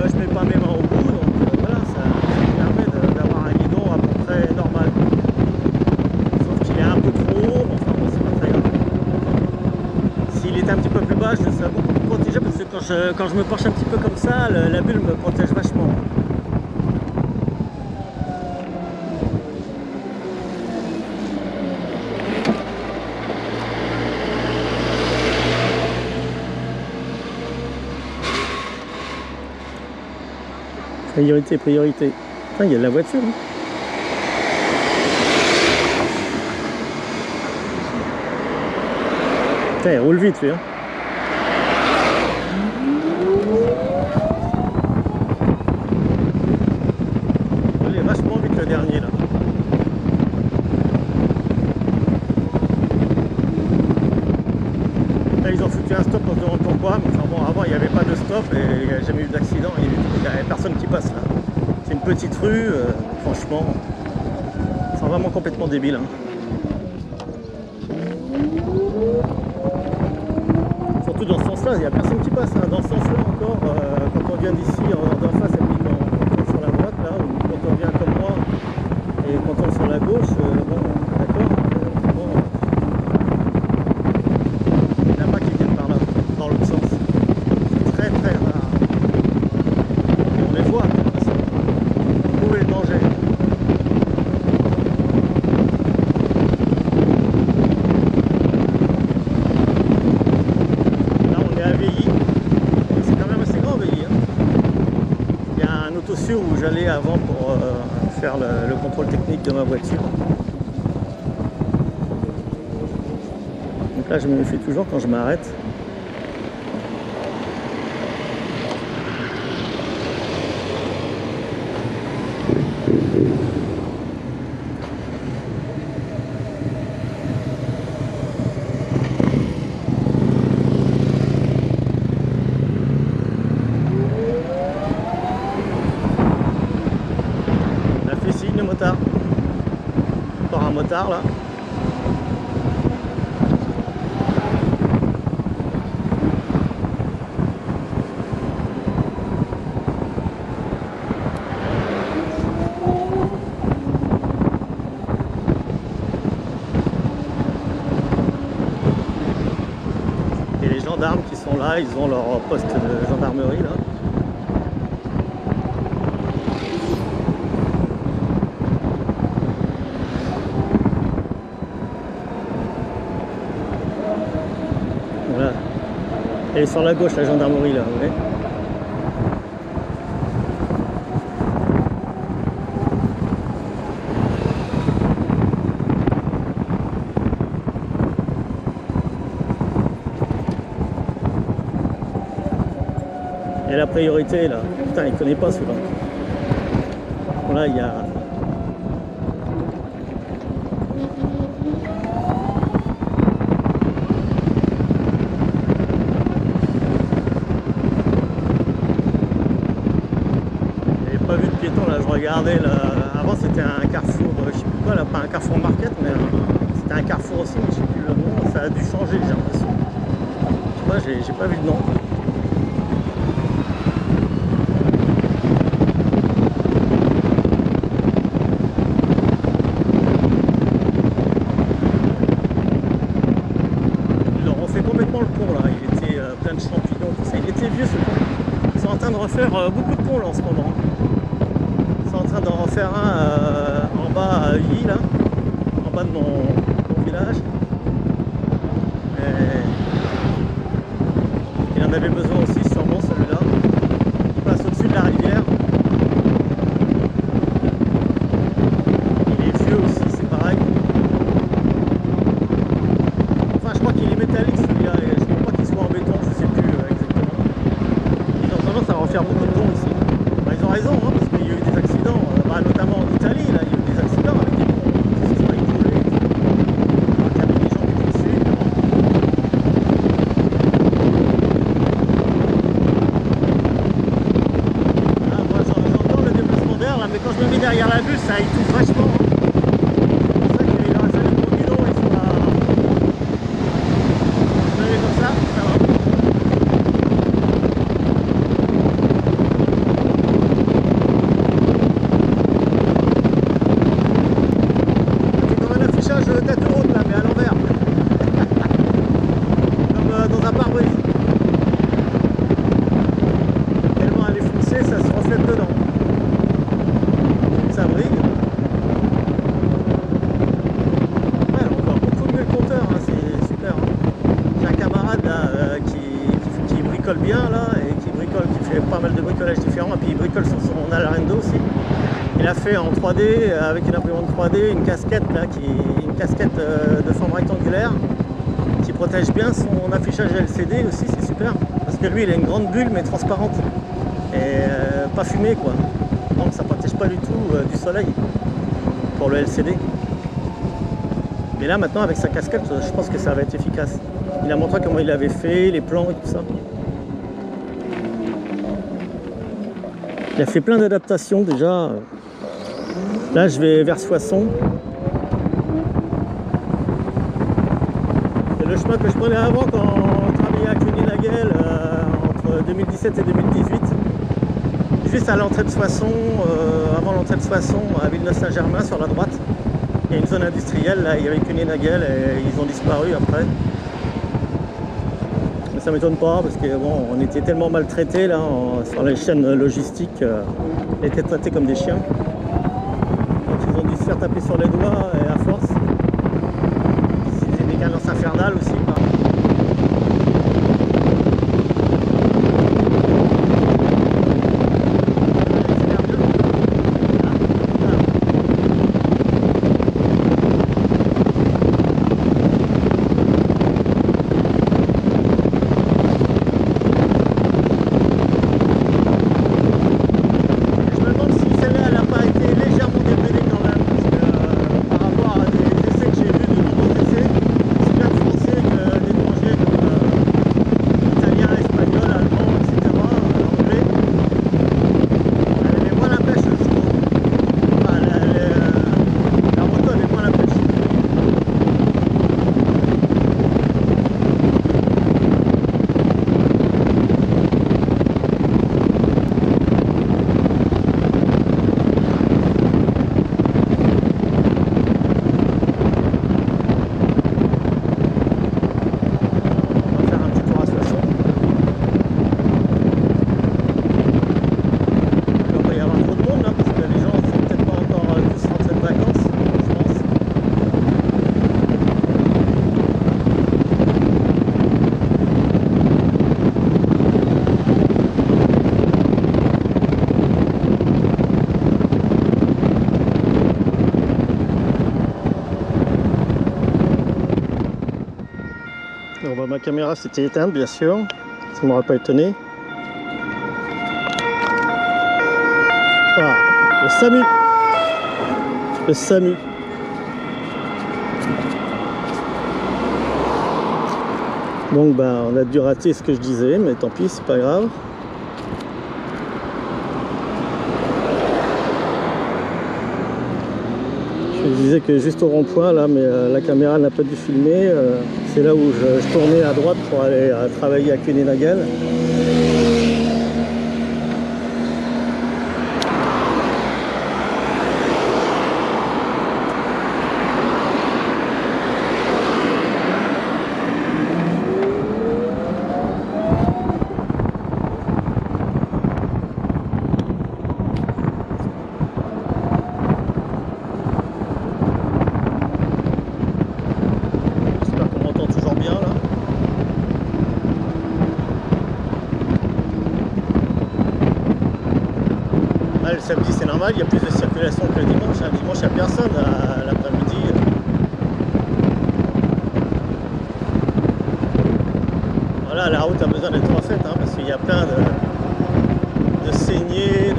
Je mets pas mes mains au bout, donc voilà, ça me permet d'avoir un guidon à peu près normal. Sauf qu'il est un peu trop haut, mais enfin bon, c'est pas très grave. S'il était un petit peu plus bas, je serais beaucoup plus protégé parce que quand je me penche un petit peu comme ça, la bulle me protège vachement. Priorité, priorité. Putain, il y a de la voiture. Hein. Putain, il roule vite, lui. Hein. Il roulait vachement vite le dernier, là. Là, ils ont foutu un stop, on se demande pourquoi. Mais enfin bon, avant, il n'y avait pas de stop et il n'y a jamais eu d'accident. Il n'y avait personne qui passe, là. C'est une petite rue, franchement. C'est vraiment complètement débile. Hein. Surtout dans ce sens-là, il n'y a personne qui passe. Hein. Dans ce sens-là encore, quand on vient d'ici, d'en face, et puis quand on est sur la droite, là, ou quand on vient comme moi, et quand on est sur la gauche, bon, d'accord, bon, il n'y en a pas qui viennent par là, dans l'autre sens. C'est très très rare. Et on les voit, de toute façon. Où est le danger? Où j'allais avant pour faire le contrôle technique de ma voiture. Donc là je me méfie toujours quand je m'arrête. Motard. Encore un motard là. Et les gendarmes qui sont là, ils ont leur poste de gendarmerie là. Voilà. Elle est sur la gauche, la gendarmerie là, vous voyez. Et la priorité là, putain, il connaît pas celui-là. Bon, là, il y a. Pas vu de piéton là, je regardais là. Avant c'était un carrefour, je sais plus quoi là, pas un carrefour market, mais c'était un carrefour aussi, mais je sais plus le nom, ça a dû changer, j'ai l'impression. Je sais pas, j'ai pas vu le nom. Ils leur ont fait complètement le pont là, il était plein de champignons, tout ça. Il était vieux ce pont. Ils sont en train de refaire beaucoup de ponts là en ce moment. En train d'en refaire un en bas à Uilly, là, en bas de mon village. Et il en avait besoin aussi, sûrement celui-là. Il passe au-dessus de la rivière. Il est vieux aussi, c'est pareil. Enfin, je crois qu'il est métallique celui-là, et je ne crois pas qu'il soit en béton, je ne sais plus exactement. Ils ont tendance à refaire beaucoup de ponts ici. Bah, ils ont raison, hein, parce qu'il y a eu des accidents, notamment en Italie, là, il y a eu des accidents avec des ponts qui se sont écroulés. Il y avait des gens qui étaient dessus. il touche vachement. C'est pour ça qu'il a installé le gros guidon, il soit comme ça va. C'est comme un affichage d'autoroute là, mais à l'envers. Comme dans un pare-brise. Tellement elle est foncée, ça se reflète dedans. Ça brille. Ouais, on voit beaucoup mieux le compteur, hein, c'est super. Hein. J'ai un camarade là qui bricole bien là, et qui fait pas mal de bricolage différents, et puis il bricole sur son Alrendo aussi. Il a fait en 3D, avec une imprimante 3D, une casquette là, une casquette de forme rectangulaire qui protège bien son affichage LCD aussi, c'est super. Parce que lui il a une grande bulle mais transparente et pas fumée quoi. Donc ça protège pas du tout du soleil pour le LCD. Mais là maintenant avec sa casquette, je pense que ça va être efficace. Il a montré comment il avait fait, les plans et tout ça. Il a fait plein d'adaptations déjà. Là je vais vers Soissons. C'est le chemin que je prenais avant quand on travaillait à Cluny-la-Guelle entre 2017 et 2018. Juste à l'entrée de Soissons, avant l'entrée de Soissons, à Villeneuve-Saint-Germain sur la droite, il y a une zone industrielle, là il y avait Cluny-la-Guelle et ils ont disparu après. Mais ça m'étonne pas parce que bon, on était tellement maltraités là sur les chaînes logistiques, on était traités comme des chiens. Donc ils ont dû se faire taper sur les doigts et à force. C'était des cadences infernales aussi. Alors, bah, ma caméra s'était éteinte bien sûr, ça ne m'aurait pas étonné. Voilà, le SAMU. Le SAMU. Donc bah, on a dû rater ce que je disais, mais tant pis, c'est pas grave. Je disais que juste au rond-point là, mais la caméra n'a pas dû filmer. C'est là où je tournais à droite pour aller travailler à Cluny-la-Guelle. Le samedi c'est normal, il y a plus de circulation que le dimanche. Le dimanche il n'y a personne à l'après-midi. Voilà, la route a besoin d'être refaite hein, parce qu'il y a plein de saignées,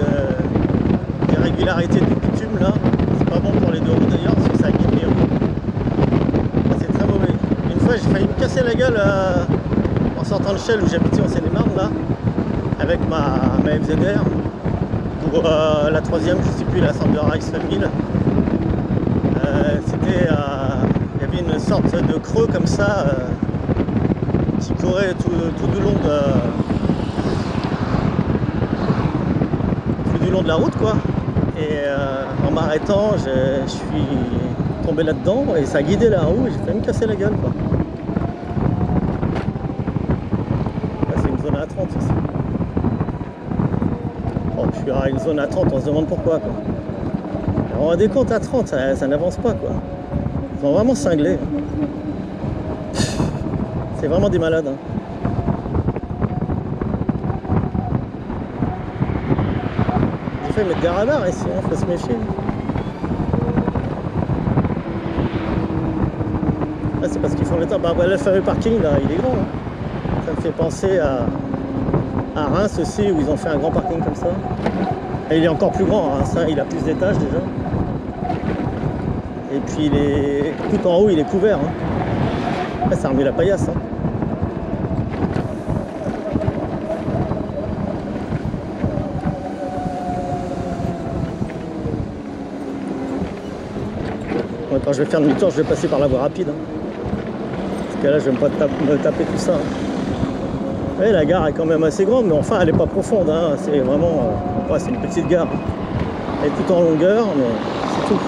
d'irrégularités de bitume là. C'est pas bon pour les deux roues d'ailleurs parce que ça guide les roues. C'est très mauvais. Une fois j'ai failli me casser la gueule en sortant de Chelles où j'habitais en Seine-et-Marne là, avec ma FZR. ou la troisième, je ne sais plus, la Sander Ice 1000. C'était, il y avait une sorte de creux comme ça qui courait tout du long de la route, quoi. Et en m'arrêtant, je suis tombé là-dedans et ça a guidé la roue et j'ai failli me casser la gueule, quoi. Là, c'est une zone à 30 ici. Oh, je suis à une zone à 30, on se demande pourquoi, quoi. Alors, on rendez compte, à 30, ça n'avance pas, quoi. Ils sont vraiment cinglés. C'est vraiment des malades, hein. Il faut mettre des radars ici, hein, faut se méfier. Là, c'est parce qu'ils font le temps. Bah, le fameux parking, là, il est grand, hein. Ça me fait penser à Reims aussi, où ils ont fait un grand parking comme ça. Et il est encore plus grand, hein. Ça, il a plus d'étages déjà. Et puis tout en haut, il est couvert, hein. Là, ça remet la paillasse, hein. Bon, quand je vais faire demi-tour, je vais passer par la voie rapide, hein. Parce que là, je vais me taper tout ça, hein. Et la gare est quand même assez grande, mais enfin, elle n'est pas profonde, hein. C'est vraiment... ouais, c'est une petite gare, hein. Elle est tout en longueur, mais c'est tout.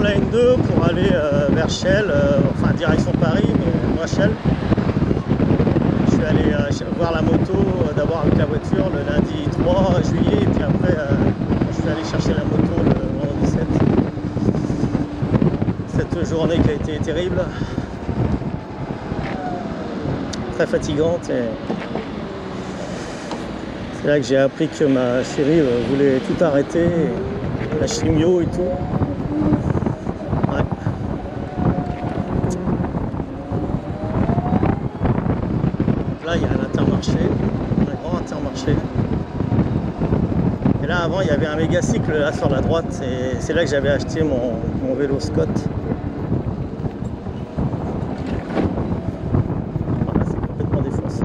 La N2 pour aller vers Chelles, enfin direction Paris, mais moi Chelles. Je suis allé voir la moto d'abord avec la voiture le lundi 3 juillet, et puis après je suis allé chercher la moto le vendredi 7. Cette journée qui a été terrible, très fatigante, et c'est là que j'ai appris que ma chérie voulait tout arrêter, la chimio et tout. Là, il y a un Intermarché, un grand Intermarché. Et là, avant, il y avait un méga cycle là sur la droite. C'est là que j'avais acheté mon vélo Scott. Voilà, c'est complètement défoncé.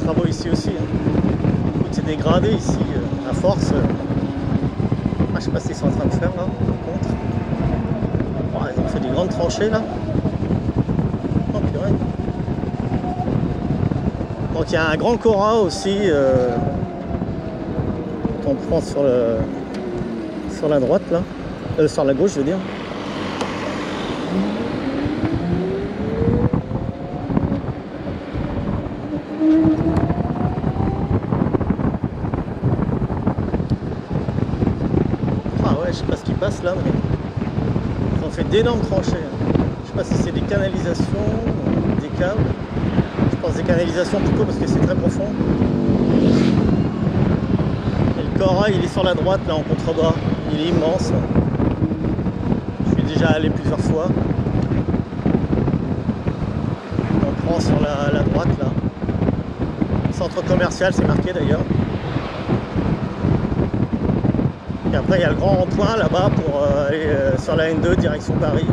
Travaux ici aussi, hein. Tout c'est dégradé ici à force. Ah, je sais pas ce qu'ils sont en train de faire là, par contre. Oh, ils ont fait des grandes tranchées là. Oh purée. Donc il y a un grand Cora aussi qu'on prend sur la droite là, sur la gauche je veux dire. Je sais pas ce qui passe là, mais ils ont fait d'énormes tranchées. Je sais pas si c'est des canalisations, des câbles. Je pense des canalisations plutôt parce que c'est très profond. Et le Cora, il est sur la droite là en contrebas. Il est immense. Je suis déjà allé plusieurs fois. On prend sur la droite là. Centre commercial, c'est marqué d'ailleurs. Et après, il y a le grand rond-point là-bas pour aller sur la N2 direction Paris.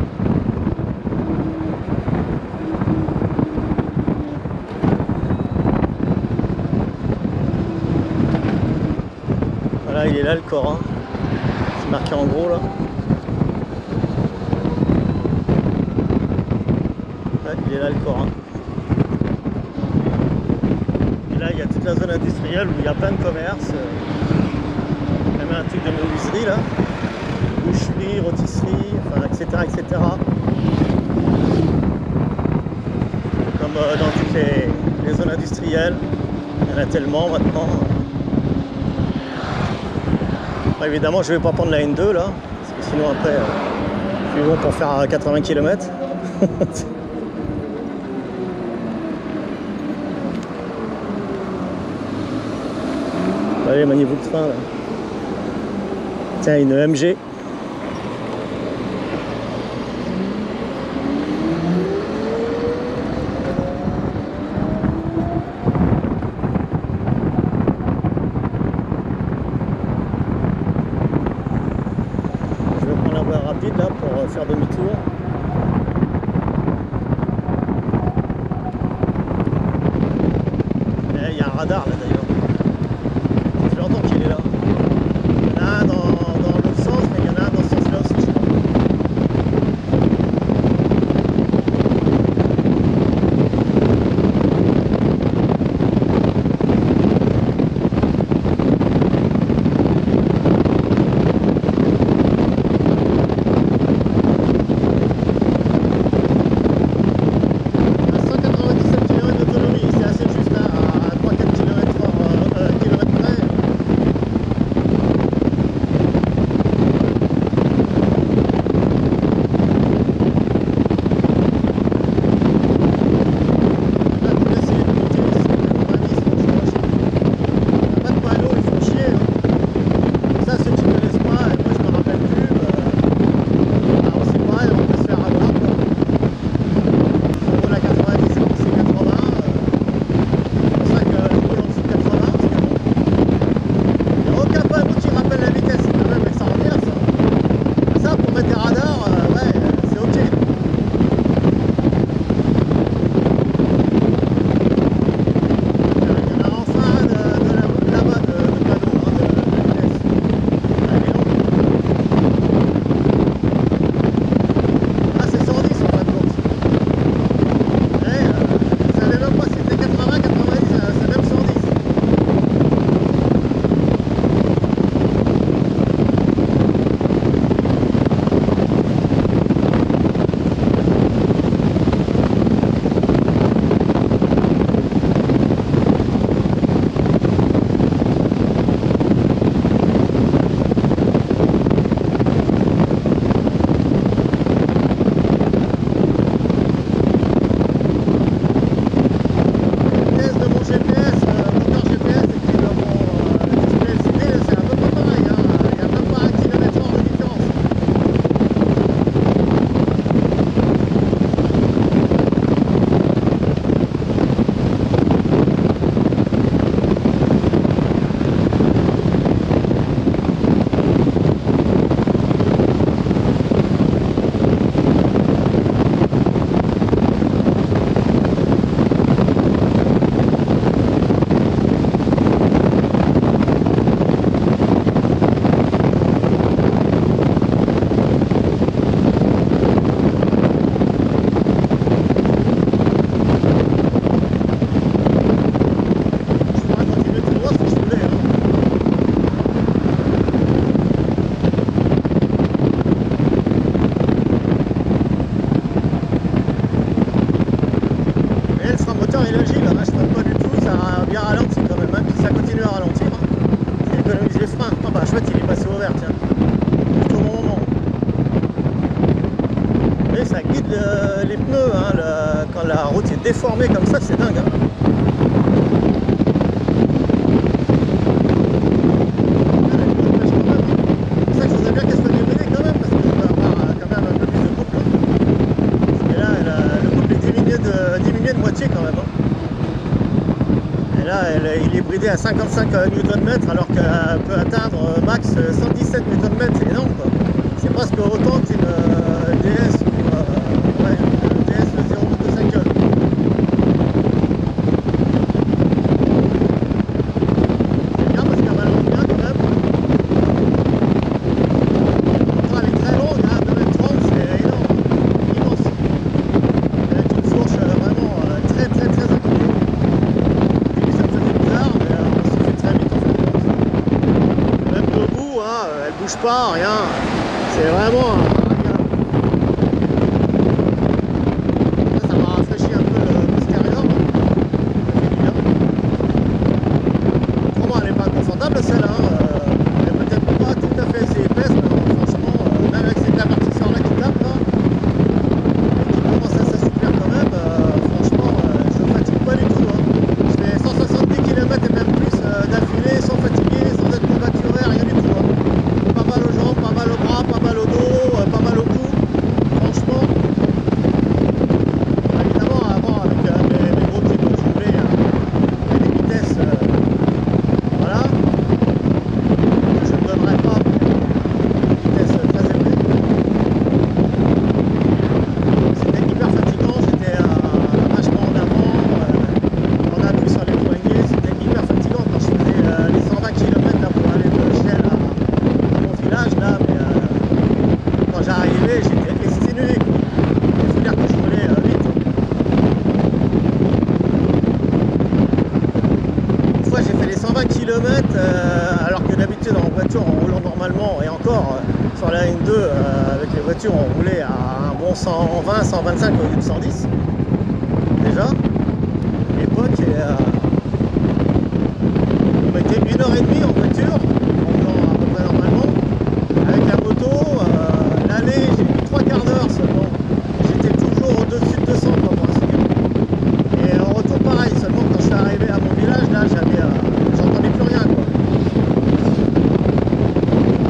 Voilà, il est là le Coran. C'est marqué en gros là. Ouais, il est là le Coran. Et là, il y a toute la zone industrielle où il y a plein de commerces. Même un truc de menuiserie là. Boucherie, rôtisserie, enfin, etc., etc. Comme dans toutes les zones industrielles. Il y en a tellement maintenant. Bon, évidemment, je ne vais pas prendre la N2 là, parce que sinon après, je suis bon pour faire 80 km. Allez, maniez-vous le train là. Tiens, une MG. Rapide là pour faire demi-tour. Il y a un radar là d'ailleurs. Ça fait longtemps qu'il est là. Il y en a un dans l'autre sens, mais il y en a un dans ce sens là aussi, je crois. Les pneus, hein, quand la route est déformée comme ça, c'est dingue. Hein. C'est ça que je voudrais bien qu'elle soit démenée quand même, parce que je vais avoir quand même un peu plus de couple. Hein. Parce que là, le couple est diminué de moitié quand même. Hein. Et là, il est bridé à 55 Nm alors qu'elle peut atteindre max 117 Nm, c'est énorme quoi. C'est presque autant qu'une DS ou ouais, DS 0.5. C'est bien parce qu'elle balance bien quand même. bouge pas, rien. C'est vraiment ça m'a rafraîchi un peu le postérieur. Autrement, elle n'est pas confortable celle-là. Elle est peut-être pas tout à fait assez épaisse, mais franchement, même avec ces amortisseurs là qui tapent là, et qui commencent à s'assouplir quand même, franchement, je ne fatigue pas du tout. Hein. Je fais 170 km et même plus d'affilée, sans fatiguer, sans être courbaturé, rien du tout. Hein. Pas mal aux jambes, pas mal au bras, pas mal au dos, pas mal au cou. Franchement, évidemment, avant, avec mes gros trucs que je voulais, et des vitesses, voilà, que je ne donnerais pas, des vitesses très élevées. C'était hyper fatigant, j'étais vachement en avant, on appuie sur les poignets, c'était hyper fatigant quand je faisais les 120 km là, pour aller de Chelles à mon village là, mais quand j'arrivais j'étais exténué quoi. Il faut dire que je voulais vite. Une fois j'ai fait les 120 km alors que d'habitude en voiture en roulant normalement et encore sur la ligne 2 avec les voitures on roulait à un bon 120, 125 au lieu de 110 déjà à l'époque et on mettait 1h30 en voiture en roulant à peu près normalement. Avec la moto, l'aller j'ai mis 3 quarts d'heure seulement. J'étais toujours au-dessus de 200 quoi, pour ainsi dire. Et en retour pareil, seulement quand je suis arrivé à mon village, là j'entendais plus rien quoi.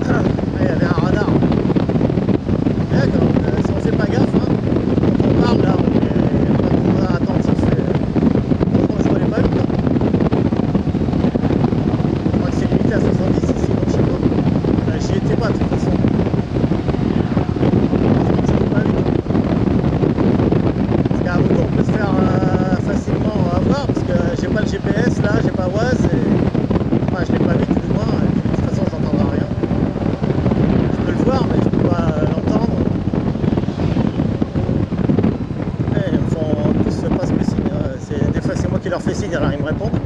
Là il y avait un radar. Et si on fait pas gaffe, hein, quand on parle là, on est pas trop attentif. Franchement je voulais pas vite. Hein. Je crois que c'est limité à 70 ici, donc je sais pas. J'y étais pas de toute façon. Parce qu'à moto on peut se faire facilement avoir parce que j'ai pas le GPS là, j'ai pas Waze et enfin je l'ai pas vu tout du moins et puis, de toute façon j'entendrai rien. Je peux le voir mais je peux pas l'entendre. Et ils me font tous presque signe. Des fois c'est moi qui leur fais signe alors ils me répondent.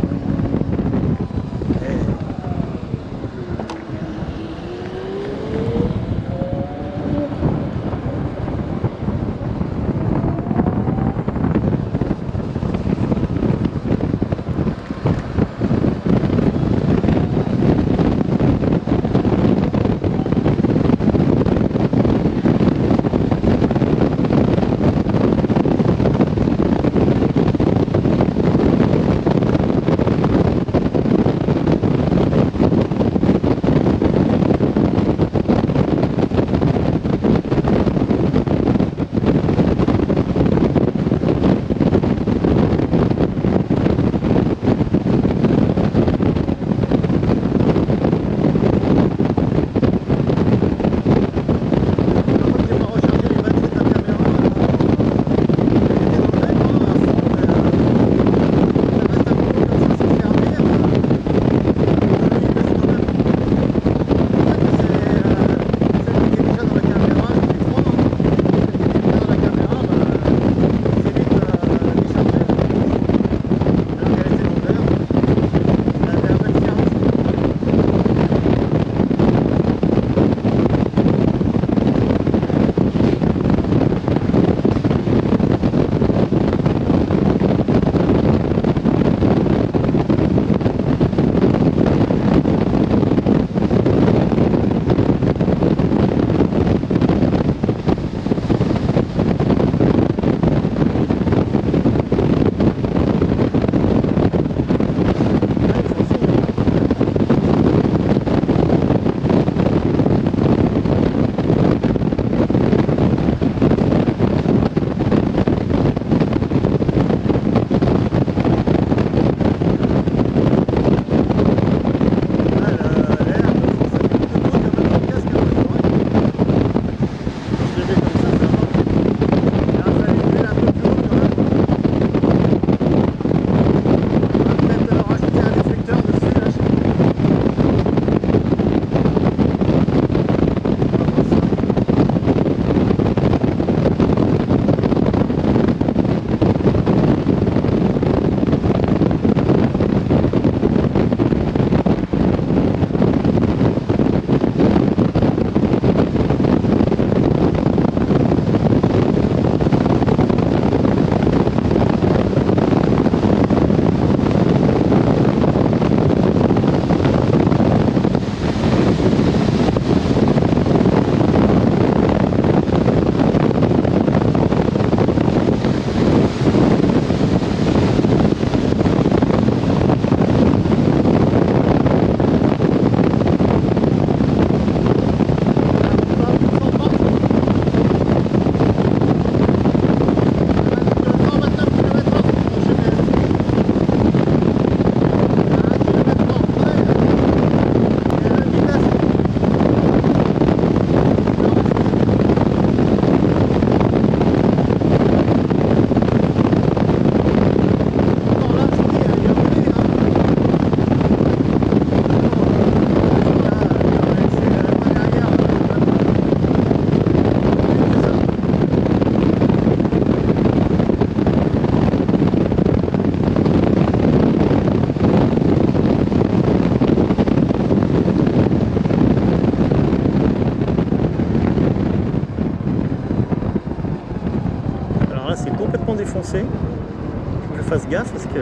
fasse gaffe parce que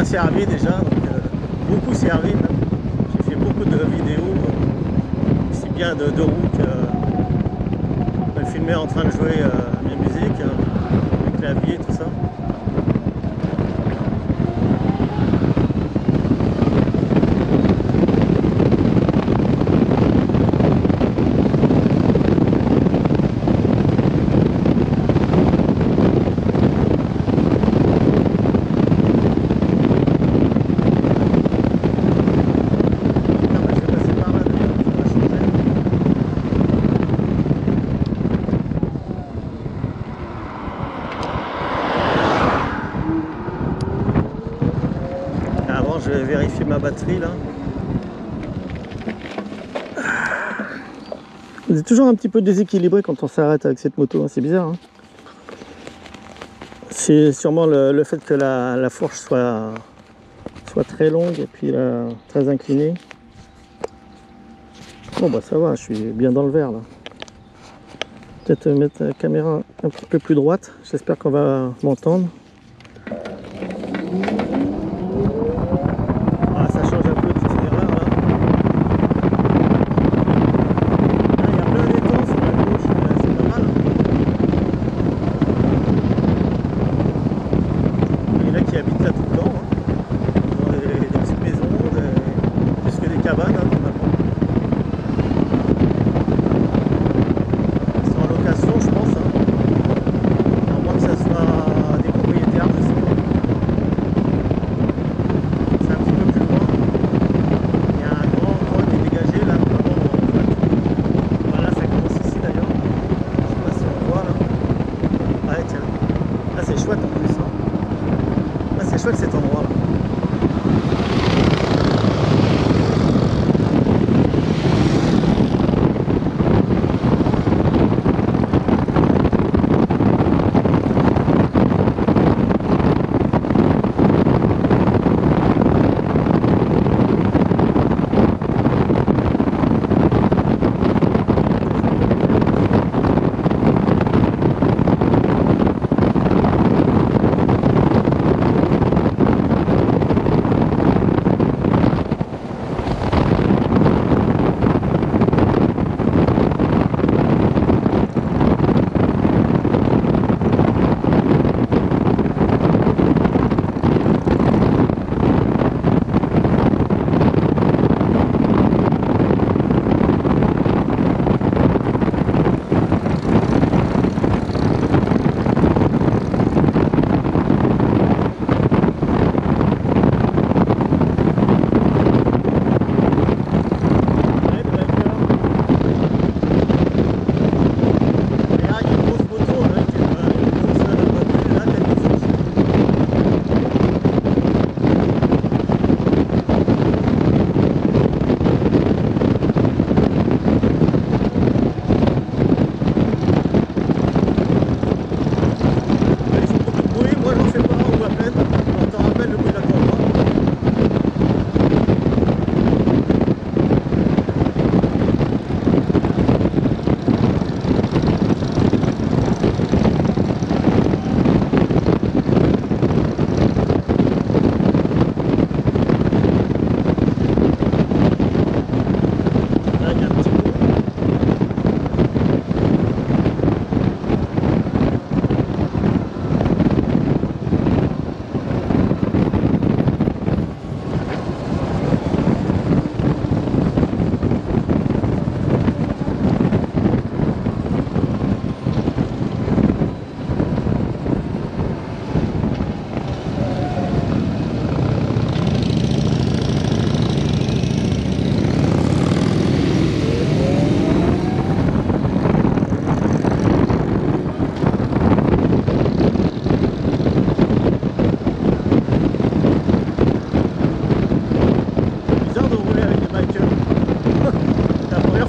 servi déjà, donc beaucoup servi même. J'ai fait beaucoup de vidéos, aussi bien de route que filmer en train de jouer mes musiques, le clavier, tout ça. Je vais vérifier ma batterie là. C'est toujours un petit peu déséquilibré quand on s'arrête avec cette moto, hein. C'est bizarre. Hein. C'est sûrement le fait que la fourche soit très longue et puis très inclinée. Bon bah ça va, je suis bien dans le vert là. Peut-être mettre la caméra un petit peu plus droite. J'espère qu'on va m'entendre.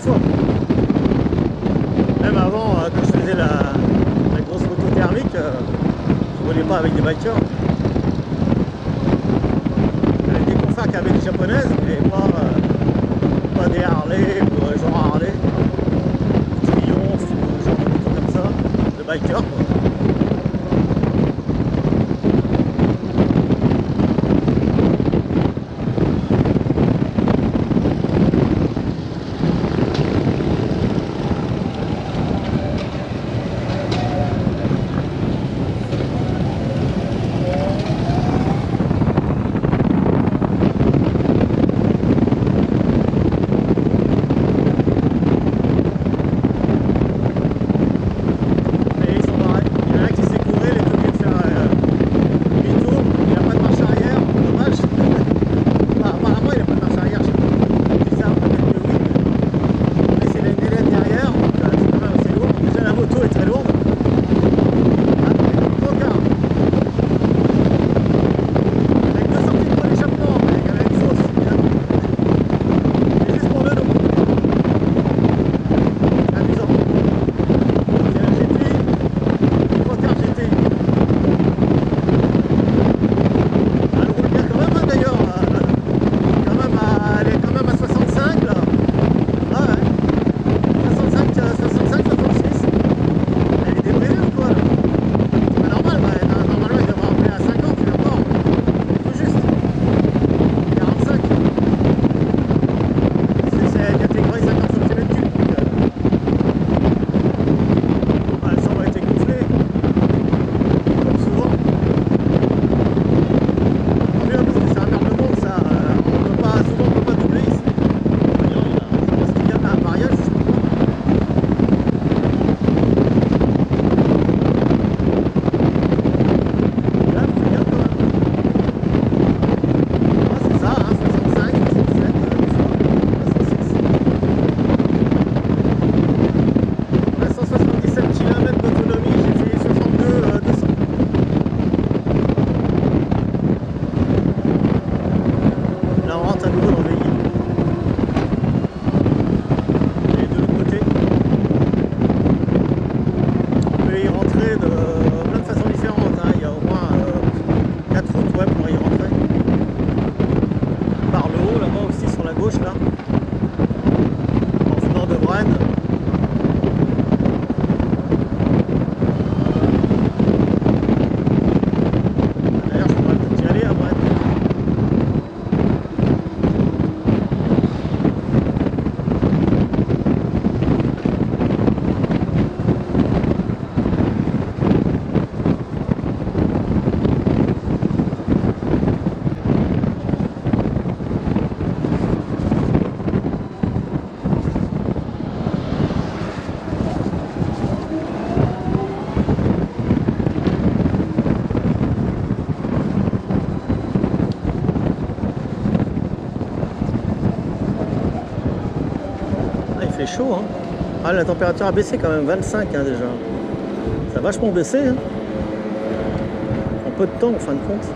fois. Même avant, quand je faisais la grosse moto thermique, je roulais pas avec des bikers. Avec des confins qu'avec des japonaises, mais pas des Harley ou genre Harley, Triomphe ou genre de moto comme ça, de bikers quoi. fait chaud, hein. Ah, la température a baissé quand même, 25 hein, déjà. Ça a vachement baissé, hein. En peu de temps en fin de compte.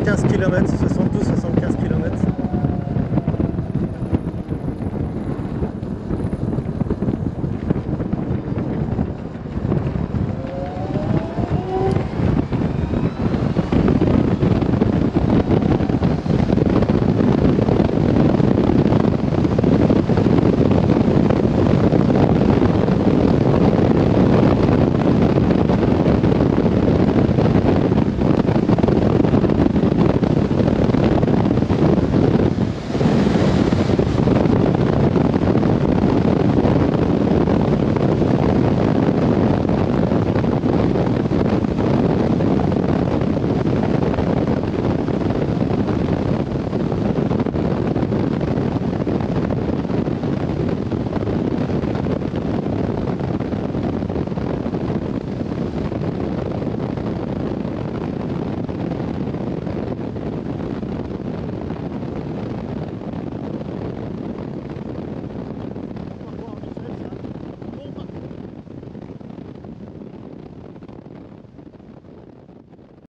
15 km, c'est